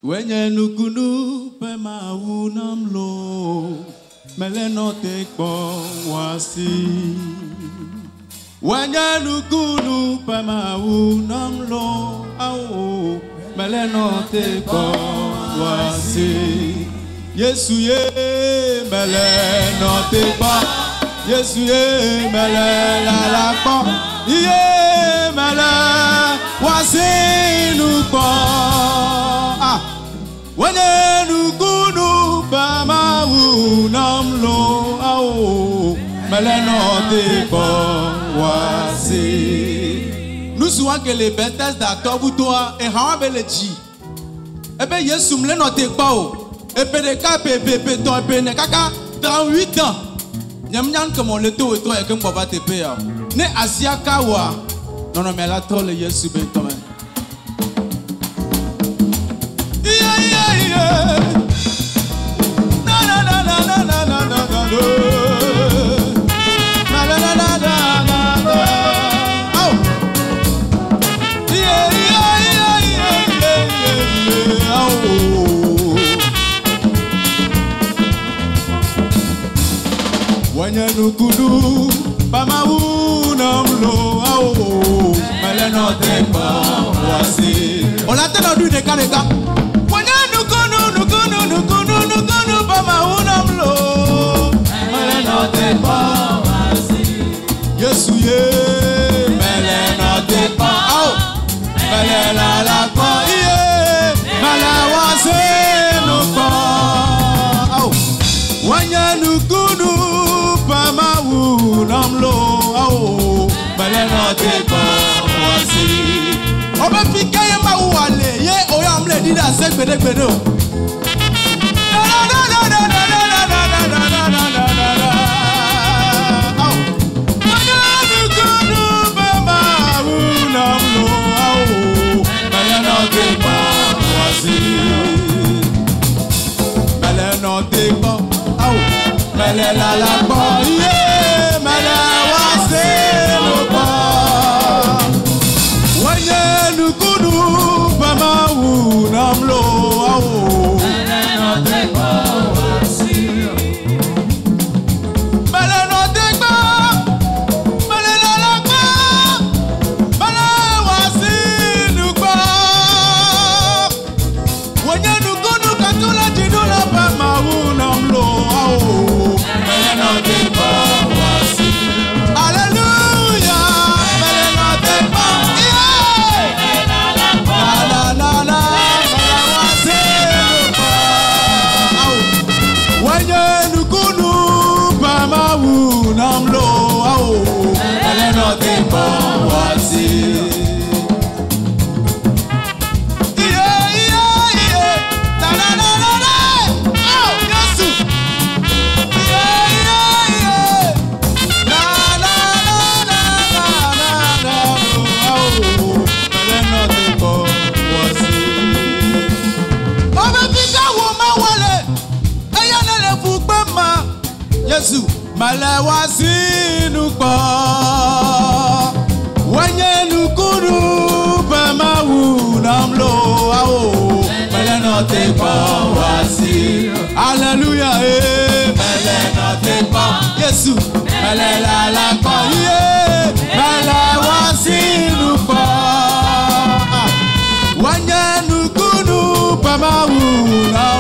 Wenye nukunu pema unamlo meleno tekpo wasi. Wenye nukunu pema unamlo au meleno tekpo wasi. Yesu ye meleno tekpo. Yesu ye melela lakpo. Ye mele wasi nukpo. Wenye nukunu pema unamlo au meleno tekpo wasi. Nous souvent que les bêtes d'acteurs vous toi et hawa beleji. Ebe Yesu meleno tekpo. Ebe de ka pepe to ebe ne kaka 38 ans. Nyam nyam comme on le to et toi et comme papa te paye. Ne asiaka wa. Non mais la trop le Yesu be toi. Wenye nukunu pama unamlo au meleno tekpo wasi. On l'attend dans du décaleka. Wenye nukunu pama unamlo meleno tekpo wasi. Yesu ye meleno tekpo au melela la kwa ye melawase nukpo au. Wenye nukunu pama unamlo au meleno tekpo wasi. Oba fika ye ma wale ye oyamle dida se gbede o. Meleno tekpo au melela la kwa ye melawase nukpo. Wenye nukunu pama unamlo au meleno tekpo wasi. Meleno tekpo melela la kwa melawase nukpo. Wenye nukunu katula jidula pama unamlo au meleno tekpo wasi. Hallelujah, meleno tekpo la la la melawase nukpo. Wenye nukunu pama unamlo au meleno tekpo wasi. Yesu malawasi nukpo. Wenye nukunu pama unamlo au meleno tekpo wasi. Hallelujah, meleno tekpo. Yesu melela la kwa ye malawasi nukpo. Wenye nukunu pama unamlo